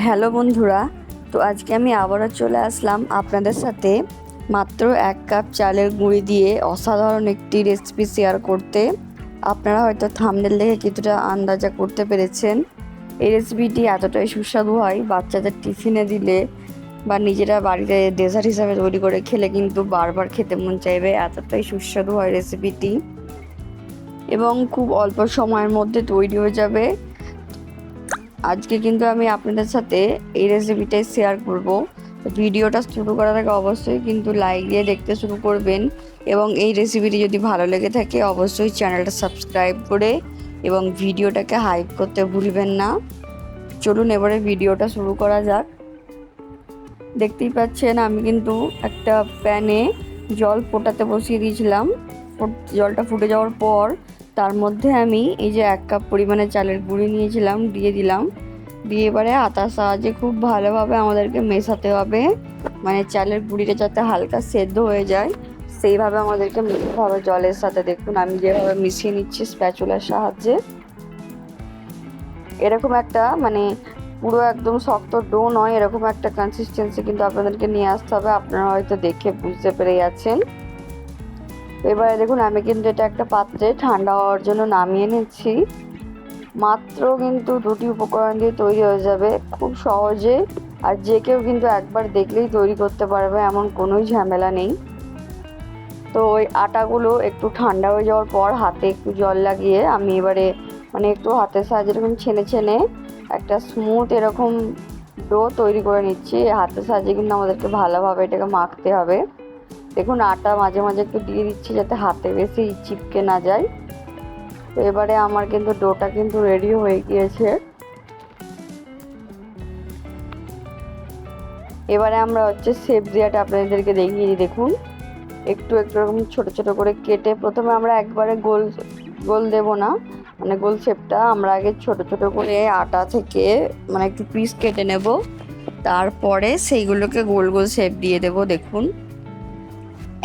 Hello বন্ধুরা, তো আজকে আমি আবারও চলে আসলাম আপনাদের সাথে মাত্র 1 কাপ চালের গুঁড়ি দিয়ে অসাধারণ একটি রেসিপি শেয়ার করতে। আপনারা হয়তো থাম্বনেল দেখে কিছুটা আন্দাজা করতে পেরেছেন। এই রেসিপিটি এতটাই সুস্বাদু হয়, বাচ্চাদের টিফিনে দিলে বা নিজেরা বাড়িতে ডেজার্ট হিসাবে তৈরি করে খেলে কিন্তু বারবার খেতে মন চাইবে, এতটাই সুস্বাদু হয় রেসিপিটি এবং খুব অল্প সময়ের মধ্যে তৈরি হয়ে যাবে। আজকে কিন্তু আমি আপনাদের সাথে এই রেসিপিটাই শেয়ার করব। ভিডিওটা শুরু করার আগে অবশ্যই কিন্তু লাইক দিয়ে দেখতে শুরু করবেন এবং এই রেসিপিটি যদি ভালো লেগে থাকে অবশ্যই চ্যানেলটা সাবস্ক্রাইব করে এবং ভিডিওটাকে হাইপ করতে ভুলবেন না। চলুন এবারে ভিডিওটা শুরু করা যাক। দেখতেই পাচ্ছেন আমি কিন্তু একটা প্যানে জল ফোটাতে বসিয়ে দিয়েছিলাম। জলটা ফুটে যাওয়ার পর তার মধ্যে আমি এই যে 1 কাপ পরিমাণে চালের গুঁড়ি নিয়েছিলাম দিয়ে দিলাম। দিয়ে এবারে আটার সাহায্যে খুব ভালোভাবে আমাদেরকে মেশাতে হবে, মানে চালের গুঁড়িটা যাতে হালকা সেদ্ধ হয়ে যায় সেইভাবে আমাদেরকে মেশাতে হবে জলের সাথে। দেখুন আমি যেভাবে মিশিয়ে নিচ্ছি স্প্যাচুলার সাহায্যে। এরকম একটা মানে পুরো একদম শক্ত ডো নয়, এরকম একটা কনসিস্টেন্সি কিন্তু আপনাদেরকে নিয়ে আসতে হবে। আপনারা হয়তো দেখে বুঝতে পেরে যাচ্ছেন। এবারে দেখুন আমি কিন্তু এটা একটা পাত্রে ঠান্ডা হওয়ার জন্য নামিয়ে নিচ্ছি। মাত্র কিন্তু 2টি উপকরণ দিয়ে তৈরি হয়ে যাবে খুব সহজে, আর যে কেউ কিন্তু একবার দেখলেই তৈরি করতে পারবে, এমন কোনোই ঝামেলা নেই। তো ওই আটাগুলো একটু ঠান্ডা হয়ে যাওয়ার পর হাতে একটু জল লাগিয়ে আমি এবারে মানে একটু হাতের সাহায্যে এরকম ছেনে একটা স্মুথ এরকম ডো তৈরি করে নিচ্ছি। হাতের সাহায্যে কিন্তু আমাদেরকে ভালোভাবে এটাকে মাখতে হবে। দেখুন আটা মাঝে মাঝে একটু দিয়ে দিচ্ছি যাতে হাতে বেশি চিপকে না যায়। তো এবারে আমার কিন্তু ডোটা কিন্তু রেডি হয়ে গিয়েছে। এবারে আমরা শেপ দেওয়াটা আপনাদেরকে দেখিয়ে দিই। দেখুন একটু একটু এরকম ছোট ছোট করে কেটে প্রথমে আমরা একবারে গোল গোল দেব না, মানে গোল শেপটা আমরা আগে ছোট ছোট করে আটা থেকে মানে একটু পিস কেটে নেব, তারপরে সেইগুলোকে গোল গোল শেপ দিয়ে দেব। দেখুন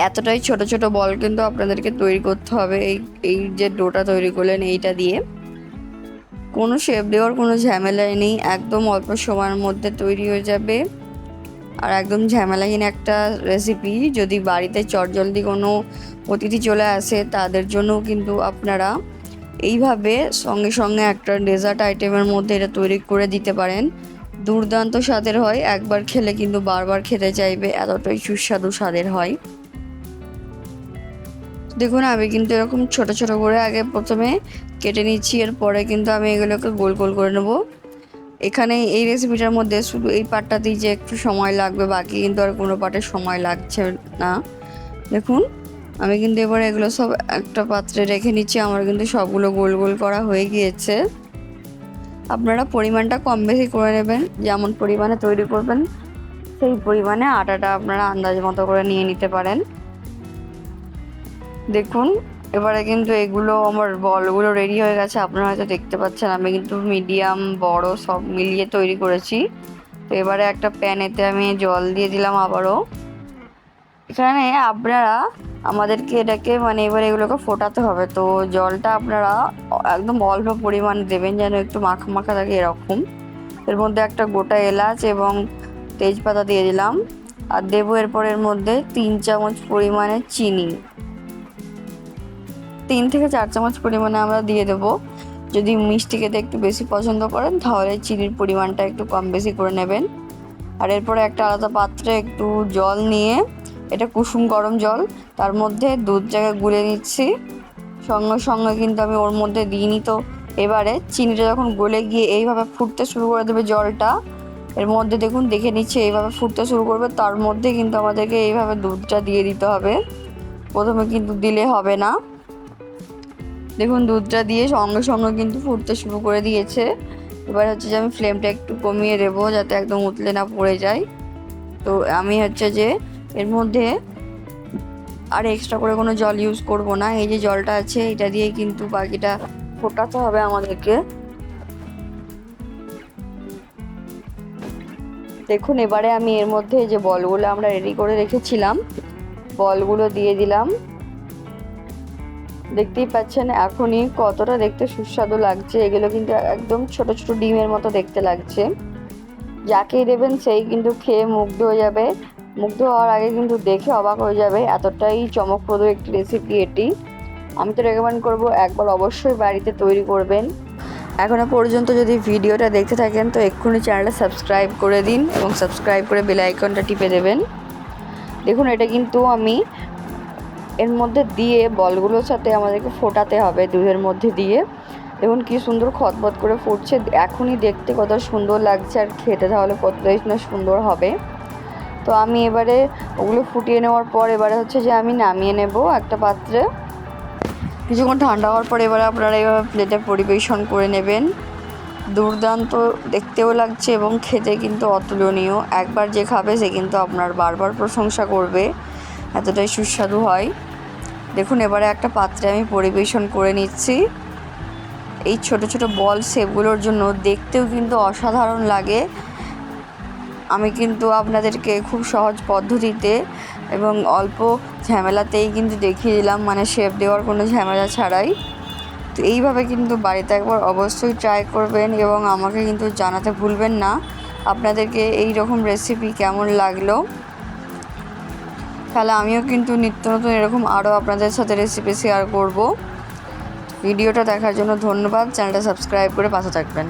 এতটাই ছোট ছোট বল কিন্তু আপনাদেরকে তৈরি করতে হবে। এই যে ডোটা তৈরি করলেন এইটা দিয়ে কোনো শেপ দেওয়ার কোনো ঝামেলাই নেই, একদম অল্প সময়ের মধ্যে তৈরি হয়ে যাবে আর একদম ঝামেলাহীন একটা রেসিপি। যদি বাড়িতে চটজলদি কোনো অতিথি চলে আসে তাদের জন্যও কিন্তু আপনারা এইভাবে সঙ্গে সঙ্গে একটা ডেজার্ট আইটেমের মধ্যে এটা তৈরি করে দিতে পারেন। দুর্দান্ত স্বাদের হয়, একবার খেলে কিন্তু বারবার খেতে চাইবে, এতটাই সুস্বাদু স্বাদের হয়। দেখুন আমি কিন্তু এরকম ছোট ছোট করে আগে প্রথমে কেটে নিচ্ছি, এরপরে কিন্তু আমি এগুলোকে গোল গোল করে নেব। এখানে এই রেসিপিটার মধ্যে শুধু এই পার্টটাতেই যে একটু সময় লাগবে, বাকি কিন্তু আর কোনো পার্টে সময় লাগছে না। দেখুন আমি কিন্তু এবারে এগুলো সব একটা পাত্রে রেখে নিচ্ছি। আমার কিন্তু সবগুলো গোল গোল করা হয়ে গিয়েছে। আপনারা পরিমাণটা কম বেশি করে নেবেন, যেমন পরিমাণে তৈরি করবেন সেই পরিমাণে আটাটা আপনারা আন্দাজ মতো করে নিয়ে নিতে পারেন। দেখুন এবারে কিন্তু এগুলো আমার বলগুলো রেডি হয়ে গেছে। আপনারা হয়তো দেখতে পাচ্ছেন আমি কিন্তু মিডিয়াম বড় সব মিলিয়ে তৈরি করেছি। তো এবারে একটা প্যানেতে আমি জল দিয়ে দিলাম আবারও। এখানে আপনারা আমাদেরকে এটাকে মানে এবার এগুলোকে ফোটাতে হবে, তো জলটা আপনারা একদম অল্প পরিমাণে দেবেন যেন একটু মাখা মাখা থাকে এরকম। এর মধ্যে একটা গোটা এলাচ এবং তেজপাতা দিয়ে দিলাম আর দেবো এরপর এর মধ্যে 3 চামচ পরিমাণে চিনি, 3 থেকে 4 চামচ পরিমাণে আমরা দিয়ে দেবো। যদি মিষ্টি খেতে একটু বেশি পছন্দ করেন তাহলে চিনির পরিমাণটা একটু কম বেশি করে নেবেন। আর এরপরে একটা আলাদা পাত্রে একটু জল নিয়ে, এটা কুসুম গরম জল, তার মধ্যে দুধটাকে গুলে নিচ্ছি। সঙ্গে সঙ্গে কিন্তু আমি ওর মধ্যে দিইনি। তো এবারে চিনিটা যখন গলে গিয়ে এইভাবে ফুটতে শুরু করে দেবে জলটা, এর মধ্যে দেখুন দেখে নিচ্ছে এইভাবে ফুটতে শুরু করবে, তার মধ্যে কিন্তু আমাদেরকে এইভাবে দুধটা দিয়ে দিতে হবে। প্রথমে কিন্তু দিলে হবে না। দেখুন দুধটা দিয়ে সঙ্গে সঙ্গে কিন্তু ফুটতে শুরু করে দিয়েছে। এবার যে আমি ফ্লেমটা একটু কমিয়ে দেবো যাতে একদম উতলে না পড়ে যায়। তো আমি যে এর মধ্যে আর এক্সট্রা করে কোনো জল ইউজ করব না, এই যে জলটা আছে এটা দিয়ে কিন্তু বাকিটা ফোটাতে হবে আমাদেরকে। দেখুন এবারে আমি এর মধ্যে যে বলগুলো আমরা রেডি করে রেখেছিলাম বলগুলো দিয়ে দিলাম। দেখতেই পাচ্ছেন এখনই কতটা দেখতে সুস্বাদু লাগছে, এগুলো কিন্তু একদম ছোট ছোট ডিমের মতো দেখতে লাগছে। যাকেই দেবেন সেই কিন্তু খেয়ে মুগ্ধ হয়ে যাবে, মুগ্ধ হওয়ার আগে কিন্তু দেখে অবাক হয়ে যাবে, এতটাই চমকপ্রদ একটি রেসিপি এটি। আমি তো রেকমেন্ড করব একবার অবশ্যই বাড়িতে তৈরি করবেন। এখনও পর্যন্ত যদি ভিডিওটা দেখতে থাকেন তো এক্ষুনি চ্যানেলটা সাবস্ক্রাইব করে দিন এবং সাবস্ক্রাইব করে বেল আইকনটা টিপে দেবেন। দেখুন এটা কিন্তু আমি এর মধ্যে দিয়ে বলগুলোর সাথে আমাদেরকে ফোটাতে হবে দুধের মধ্যে দিয়ে। দেখুন কি সুন্দর খতবত করে ফুটছে, এখনই দেখতে কত সুন্দর লাগছে আর খেতে তাহলে কতটাই না সুন্দর হবে। তো আমি এবারে ওগুলো ফুটিয়ে নেওয়ার পর এবারে হচ্ছে যে আমি নামিয়ে নেব একটা পাত্রে। কিছুক্ষণ ঠান্ডা হওয়ার পর এবারে আপনারা এইভাবে প্লেটে পরিবেশন করে নেবেন। দুর্দান্ত দেখতেও লাগছে এবং খেতে কিন্তু অতুলনীয়, একবার যে খাবে সে কিন্তু আপনার বারবার প্রশংসা করবে, এতটাই সুস্বাদু হয়। দেখুন এবারে একটা পাত্রে আমি পরিবেশন করে নিচ্ছি। এই ছোট ছোট বল শেপগুলোর জন্য দেখতেও কিন্তু অসাধারণ লাগে। আমি কিন্তু আপনাদেরকে খুব সহজ পদ্ধতিতে এবং অল্প ঝামেলাতেই কিন্তু দেখিয়ে দিলাম, মানে শেপ দেওয়ার কোনো ঝামেলা ছাড়াই। তো এইভাবে কিন্তু বাড়িতে একবার অবশ্যই ট্রাই করবেন এবং আমাকে কিন্তু জানাতে ভুলবেন না আপনাদেরকে এই রকম রেসিপি কেমন লাগলো। তাহলে আমিও কিন্তু নিত্য নতুন এরকম আরও আপনাদের সাথে রেসিপি শেয়ার করব। ভিডিওটা দেখার জন্য ধন্যবাদ, চ্যানেলটা সাবস্ক্রাইব করে পাশে থাকবেন।